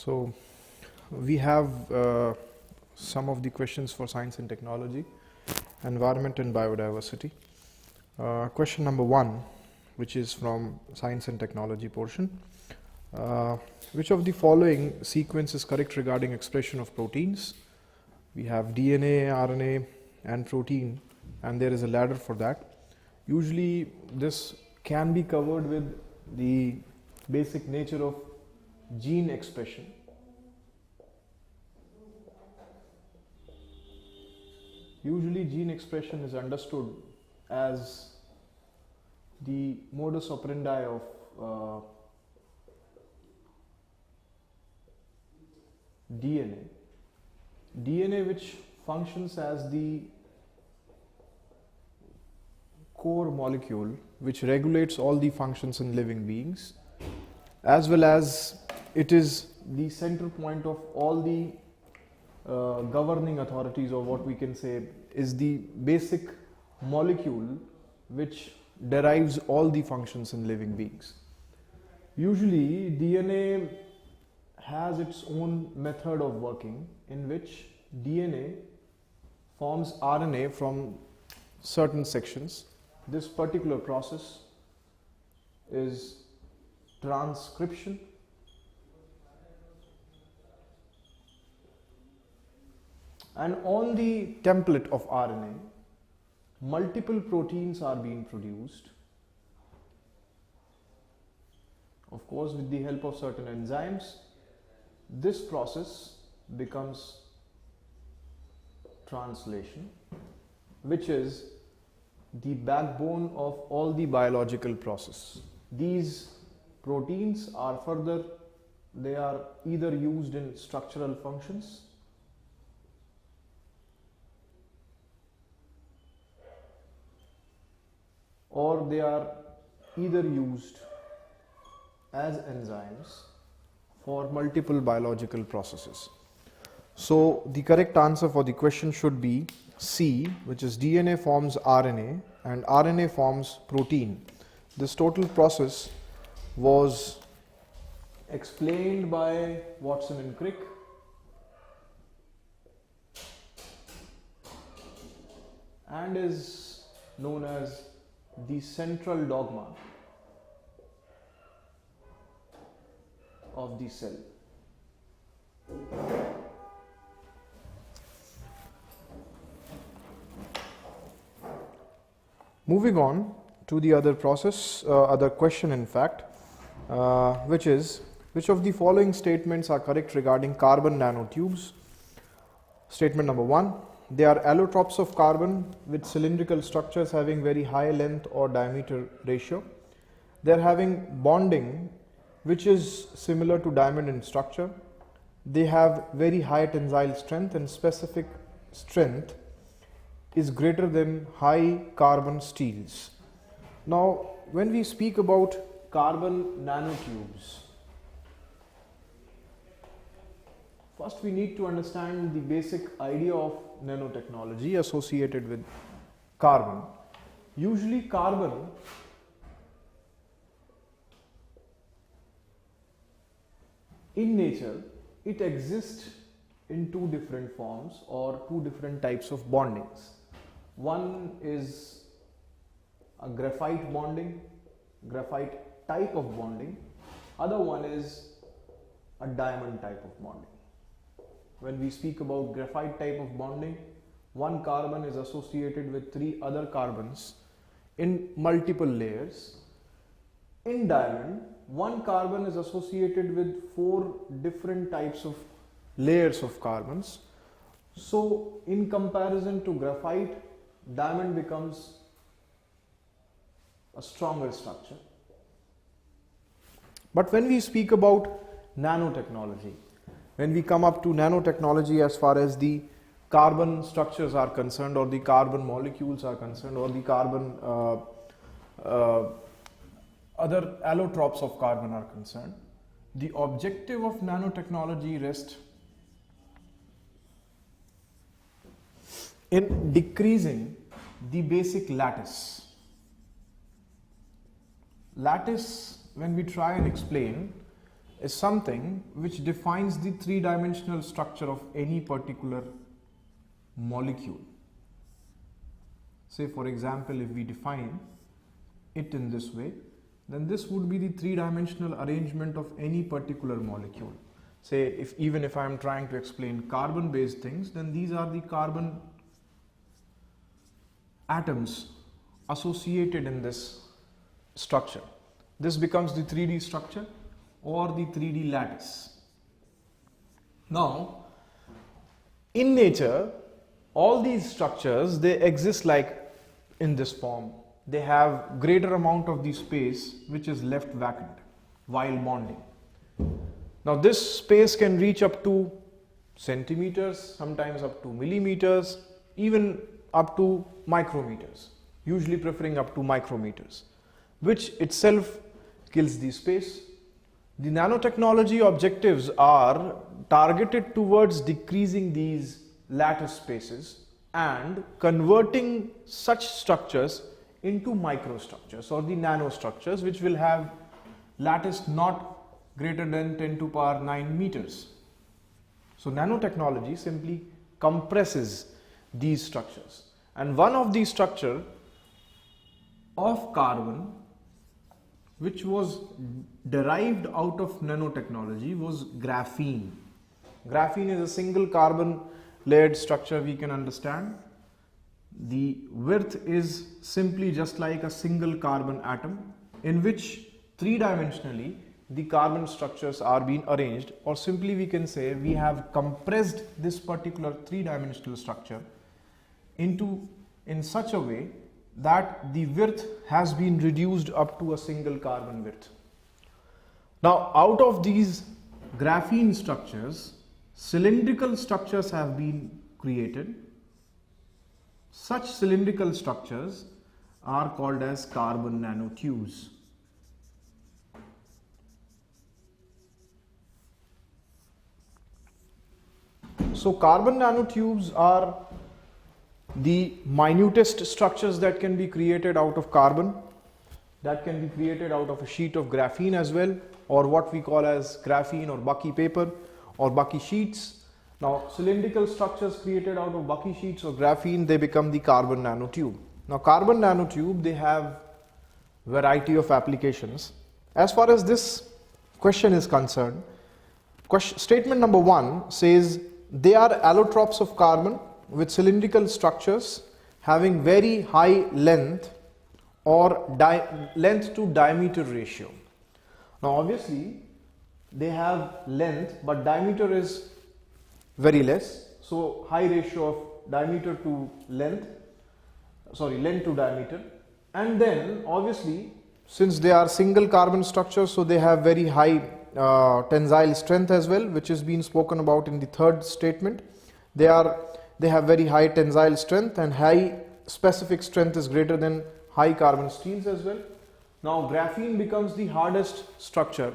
So we have some of the questions for science and technology, environment and biodiversity. Question number 1, which is from science and technology portion. Which of the following sequence is correct regarding expression of proteins? We have DNA, RNA and protein, and there is a ladder for that. Usually this can be covered with the basic nature of gene expression. Usually gene expression is understood as the modus operandi of DNA. DNA which functions as the core molecule which regulates all the functions in living beings, as well as it is the center point of all the governing authorities, or what we can say is the basic molecule which derives all the functions in living beings. Usually DNA has its own method of working in which DNA forms RNA from certain sections. This particular process is transcription, and on the template of RNA, multiple proteins are being produced, of course with the help of certain enzymes. This process becomes translation, which is the backbone of all the biological process. These proteins are further, they are either used in structural functions or they are either used as enzymes for multiple biological processes. So the correct answer for the question should be C, which is DNA forms RNA and RNA forms protein. This total process was explained by Watson and Crick, and is known as the central dogma of the cell. Moving on to the other process, other question in fact, which is, which of the following statements are correct regarding carbon nanotubes? Statement number 1, they are allotropes of carbon with cylindrical structures having very high length or diameter ratio. They are having bonding which is similar to diamond in structure. They have very high tensile strength, and specific strength is greater than high carbon steels. Now, when we speak about carbon nanotubes, first we need to understand the basic idea of nanotechnology associated with carbon. Usually carbon in nature, it exists in two different forms or two different types of bondings. One is a graphite bonding, graphite type of bonding. Other one is a diamond type of bonding. When we speak about graphite type of bonding, one carbon is associated with 3 other carbons in multiple layers. In diamond, one carbon is associated with 4 different types of layers of carbons. So in comparison to graphite, diamond becomes a stronger structure. But when we speak about nanotechnology, when we come up to nanotechnology as far as the carbon structures are concerned, or the carbon molecules are concerned, or the carbon other allotropes of carbon are concerned, the objective of nanotechnology rests in decreasing the basic lattice. Lattice, when we try and explain, is something which defines the three-dimensional structure of any particular molecule. Say for example, if we define it in this way, then this would be the three-dimensional arrangement of any particular molecule. Say even if I am trying to explain carbon-based things, then these are the carbon atoms associated in this structure. This becomes the 3D structure or the 3D lattice. Now, in nature, all these structures, they exist like in this form. They have greater amount of the space which is left vacant while bonding. Now this space can reach up to centimeters, sometimes up to millimeters, even up to micrometers, usually preferring up to micrometers, which itself kills the space. The nanotechnology objectives are targeted towards decreasing these lattice spaces and converting such structures into microstructures or the nanostructures, which will have lattice not greater than 10 to power 9 meters. So nanotechnology simply compresses these structures, and one of these structure of carbon which was derived out of nanotechnology was graphene. Graphene is a single carbon layered structure, we can understand. The width is simply just like a single carbon atom, in which three-dimensionally the carbon structures are being arranged, or simply we can say we have compressed this particular three-dimensional structure in such a way that the width has been reduced up to a single carbon width. Now, out of these graphene structures, cylindrical structures have been created. Such cylindrical structures are called as carbon nanotubes. So carbon nanotubes are the minutest structures that can be created out of carbon, that can be created out of a sheet of graphene as well, or what we call as graphene or bucky paper or bucky sheets. Now cylindrical structures created out of bucky sheets or graphene, they become the carbon nanotube. Now carbon nanotube, they have variety of applications. As far as this question is concerned, statement number 1 says they are allotropes of carbon with cylindrical structures having very high length or length to diameter ratio. Now obviously they have length, but diameter is very less, so high ratio of diameter to length, length to diameter. And then obviously since they are single carbon structures, so they have very high tensile strength as well, which is being spoken about in the third statement. They have very high tensile strength, and high specific strength is greater than high carbon steels as well. Now graphene becomes the hardest structure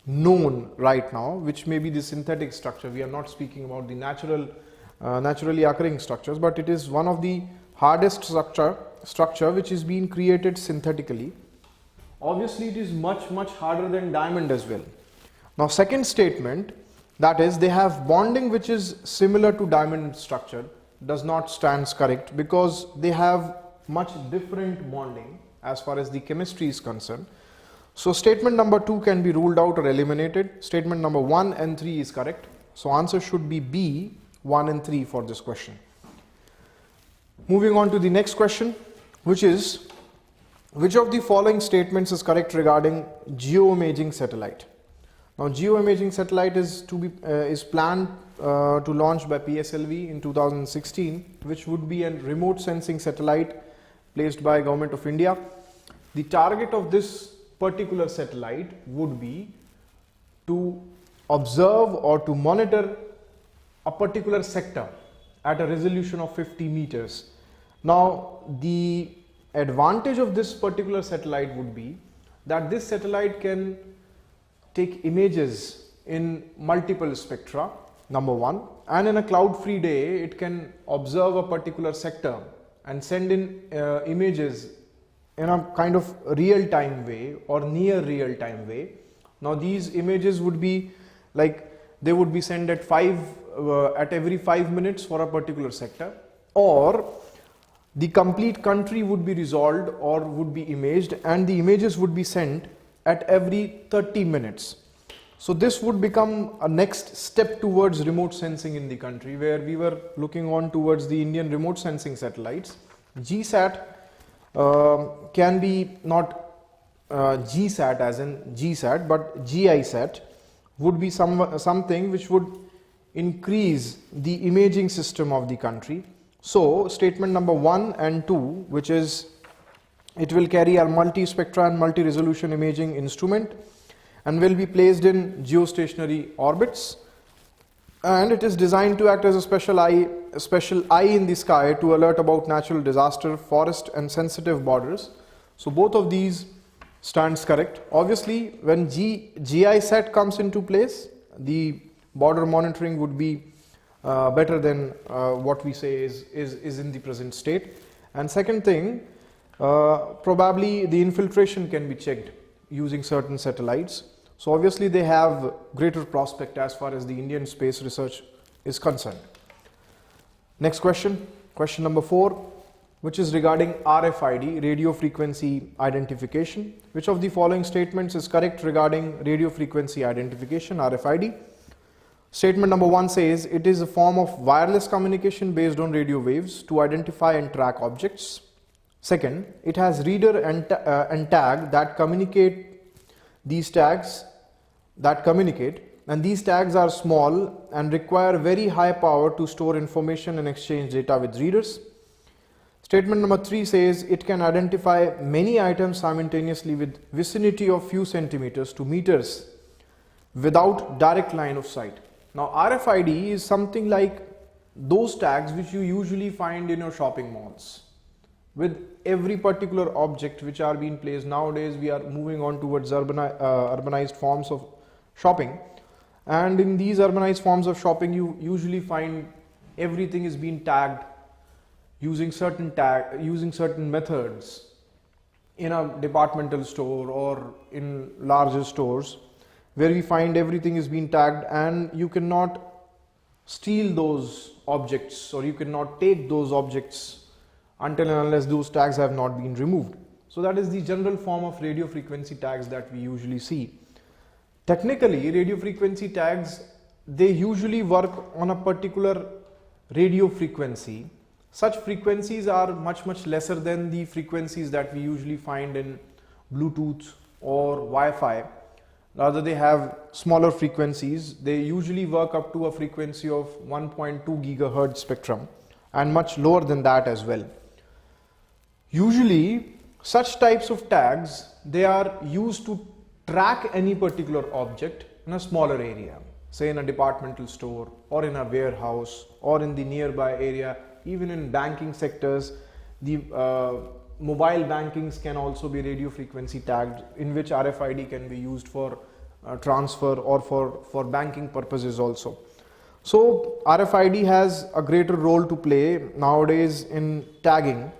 known right now, which may be the synthetic structure. We are not speaking about the naturally occurring structures, but it is one of the hardest structure which is being created synthetically. Obviously it is much harder than diamond as well. Now second statement, that is they have bonding which is similar to diamond structure, does not stand correct, because they have much different bonding as far as the chemistry is concerned. So statement number 2 can be ruled out or eliminated. Statement number 1 and 3 is correct. So answer should be B, 1 and 3 for this question. Moving on to the next question, which is, which of the following statements is correct regarding Geo Imaging Satellite? Now Geo Imaging Satellite is planned to launch by PSLV in 2016, which would be a remote sensing satellite placed by Government of India. The target of this particular satellite would be to observe or to monitor a particular sector at a resolution of 50 meters. Now the advantage of this particular satellite would be that this satellite can take images in multiple spectra, number 1, and in a cloud-free day it can observe a particular sector and send in images in a kind of real-time way or near real-time way Now these images would be like, they would be sent at every 5 minutes for a particular sector, or the complete country would be resolved or would be imaged, and the images would be sent at every 30 minutes. So this would become a next step towards remote sensing in the country, where we were looking on towards the Indian remote sensing satellites. GSAT can be not GSAT as in GSAT, but GISAT would be something which would increase the imaging system of the country. So statement number 1 and 2, which is it will carry a multi-spectra and multi-resolution imaging instrument and will be placed in geostationary orbits, and it is designed to act as a special eye in the sky to alert about natural disaster, forest and sensitive borders. So both of these stands correct. Obviously, when GISAT comes into place, the border monitoring would be better than what we say is in the present state. And second thing, probably the infiltration can be checked using certain satellites. So obviously they have greater prospect as far as the Indian space research is concerned. Next question, question number 4, which is regarding RFID, radio frequency identification. Which of the following statements is correct regarding radio frequency identification, RFID? Statement number 1 says it is a form of wireless communication based on radio waves to identify and track objects. Second, it has reader and tag that communicate. These tags and these tags are small and require very high power to store information and exchange data with readers. Statement number 3 says it can identify many items simultaneously with vicinity of few centimeters to meters without direct line of sight. Now RFID is something like those tags which you usually find in your shopping malls. With every particular object which are being placed nowadays, we are moving on towards urbanized forms of shopping, and in these urbanized forms of shopping you usually find everything is being tagged using certain methods in a departmental store or in larger stores, where we find everything is being tagged, and you cannot steal those objects or you cannot take those objects until and unless those tags have not been removed. So that is the general form of radio frequency tags that we usually see. Technically, radio frequency tags, they usually work on a particular radio frequency. Such frequencies are much lesser than the frequencies that we usually find in Bluetooth or Wi-Fi. Rather, they have smaller frequencies. They usually work up to a frequency of 1.2 gigahertz spectrum and much lower than that as well. Usually such types of tags, they are used to track any particular object in a smaller area, say in a departmental store or in a warehouse or in the nearby area. Even in banking sectors, the mobile bankings can also be radio frequency tagged, in which RFID can be used for transfer or for banking purposes also. So RFID has a greater role to play nowadays in tagging.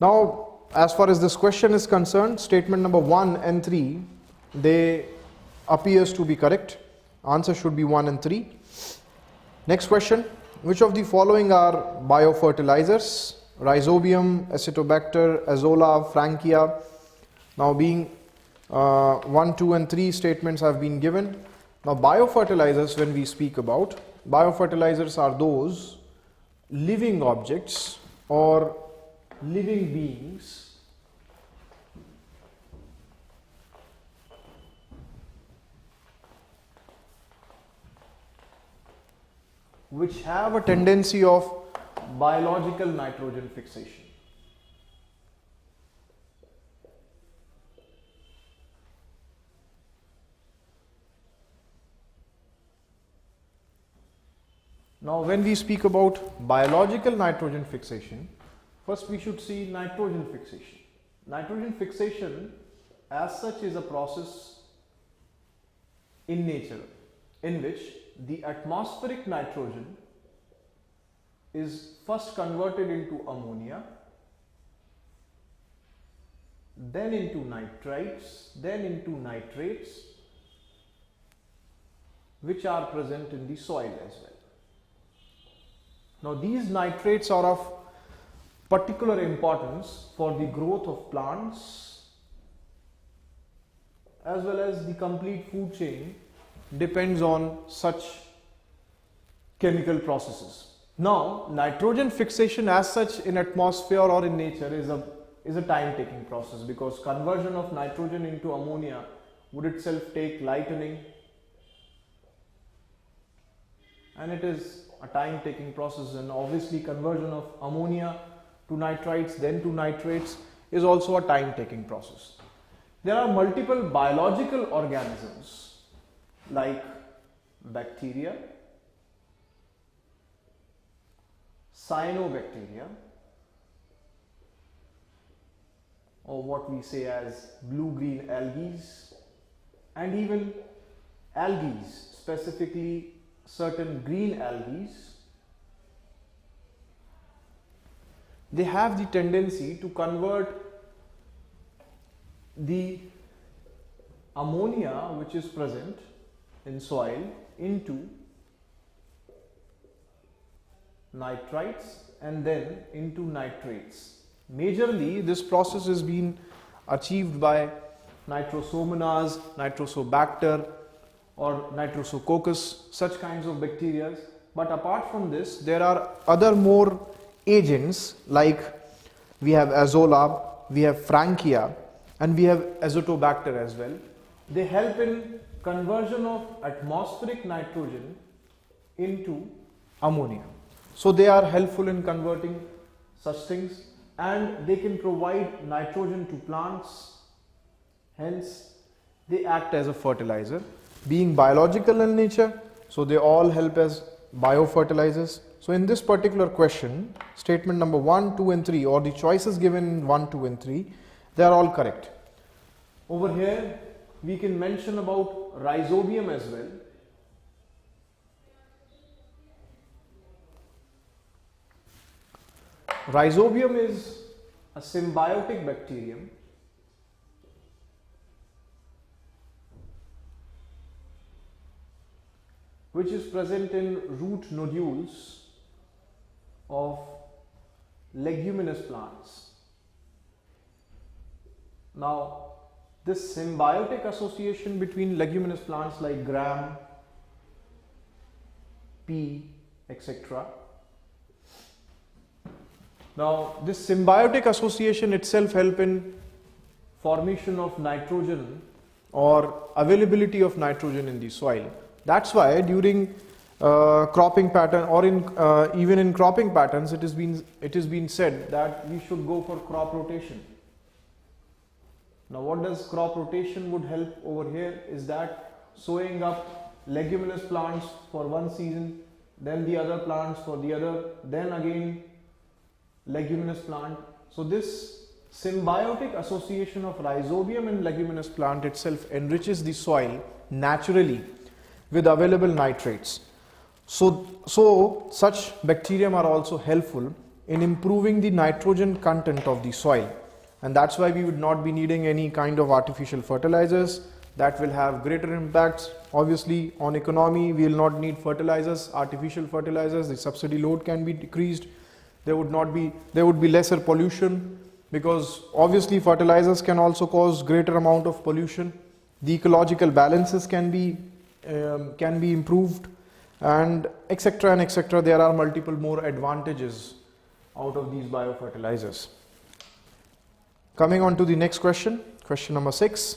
Now, as far as this question is concerned, statement number 1 and 3, they appears to be correct. Answer should be 1 and 3. Next question, which of the following are biofertilizers? Rhizobium, Acetobacter, Azolla, Frankia. Now being 1, 2 and 3 statements have been given. Now biofertilizers, when we speak about, biofertilizers are those living objects or living beings which have a tendency of biological nitrogen fixation. Now when we speak about biological nitrogen fixation, first we should see nitrogen fixation. Nitrogen fixation as such is a process in nature in which the atmospheric nitrogen is first converted into ammonia, then into nitrites, then into nitrates, which are present in the soil as well. Now these nitrates are of particular importance for the growth of plants as well as the complete food chain depends on such chemical processes. Now nitrogen fixation as such in atmosphere or in nature is a time taking process, because conversion of nitrogen into ammonia would itself take lightening, and it is a time taking process, and obviously conversion of ammonia to nitrites then to nitrates is also a time taking process. There are multiple biological organisms like bacteria, cyanobacteria, or what we say as blue-green algae, and even algae, specifically certain green algae. They have the tendency to convert the ammonia which is present in soil into nitrites and then into nitrates. Majorly this process is being achieved by nitrosomonas, nitrosobacter or nitrosococcus, such kinds of bacteria. But apart from this, there are other more agents like we have Azolla, we have Frankia, and we have Azotobacter as well. They help in conversion of atmospheric nitrogen into ammonia. So they are helpful in converting such things, and they can provide nitrogen to plants. Hence, they act as a fertilizer. Being biological in nature, so they all help as biofertilizers. So in this particular question, statement number 1, 2 and 3, or the choices given in 1, 2 and 3, they are all correct. Over here, we can mention about rhizobium as well. Rhizobium is a symbiotic bacterium which is present in root nodules of leguminous plants. Now, this symbiotic association between leguminous plants like gram, pea, etc. Now, this symbiotic association itself help in formation of nitrogen or availability of nitrogen in the soil. That's why during cropping pattern or in even in cropping patterns, it has been said that we should go for crop rotation. Now, what does crop rotation would help over here is that sowing up leguminous plants for one season, then the other plants for the other, then again leguminous plant. So this symbiotic association of rhizobium and leguminous plant itself enriches the soil naturally with available nitrates. So such bacterium are also helpful in improving the nitrogen content of the soil, and that's why we would not be needing any kind of artificial fertilizers that will have greater impacts. Obviously on economy we will not need fertilizers, artificial fertilizers, the subsidy load can be decreased, there would be lesser pollution, because obviously fertilizers can also cause greater amount of pollution, the ecological balances can be improved, and etc and etc. There are multiple more advantages out of these biofertilizers. Coming on to the next question, question number 5.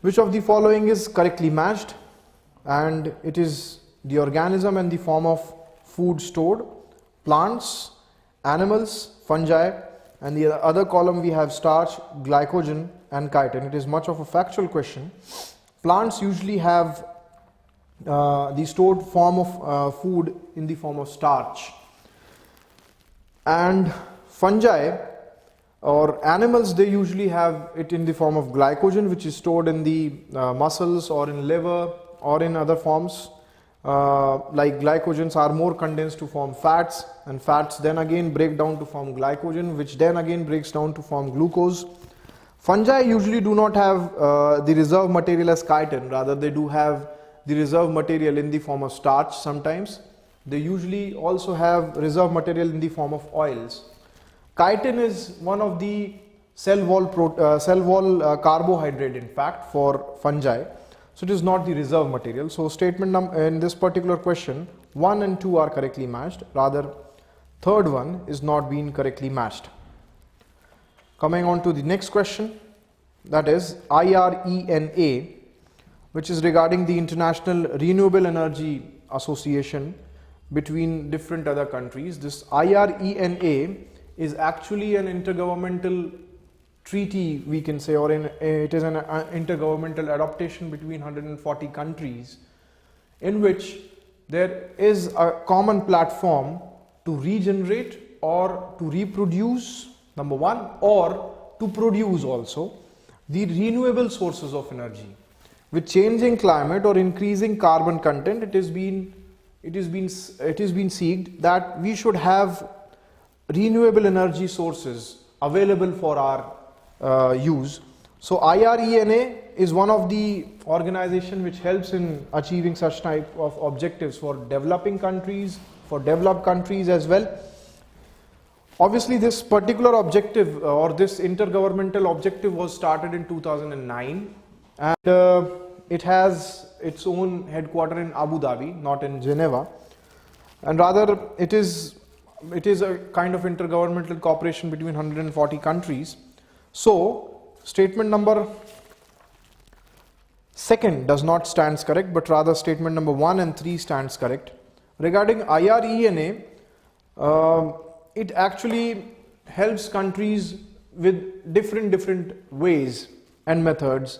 Which of the following is correctly matched? And it is the organism and the form of food stored, plants, animals, fungi, and the other column we have starch, glycogen and chitin. It is much of a factual question. Plants usually have the stored form of food in the form of starch, and fungi or animals, they usually have it in the form of glycogen, which is stored in the muscles or in liver or in other forms. Like glycogens are more condensed to form fats, and fats then again break down to form glycogen, which then again breaks down to form glucose. Fungi usually do not have the reserve material as chitin, rather they do have the reserve material in the form of starch sometimes. They usually also have reserve material in the form of oils. Chitin is one of the cell wall carbohydrate in fact for fungi, so it is not the reserve material. So statement in this particular question 1 and 2 are correctly matched, rather third one is not being correctly matched. Coming on to the next question, that is IRENA, which is regarding the International Renewable Energy Association between different other countries. This IRENA is actually an intergovernmental treaty, we can say, or it is an intergovernmental adaptation between 140 countries, in which there is a common platform to regenerate or to reproduce, number one, or to produce also the renewable sources of energy. With changing climate or increasing carbon content, it has been seeked that we should have renewable energy sources available for our use. So IRENA is one of the organization which helps in achieving such type of objectives for developing countries, for developed countries as well. Obviously this particular objective or this intergovernmental objective was started in 2009, and it has its own headquarter in Abu Dhabi, not in Geneva, and rather it is a kind of intergovernmental cooperation between 140 countries. So statement number second does not stands correct, but rather statement number 1 and 3 stands correct. Regarding IRENA, it actually helps countries with different ways and methods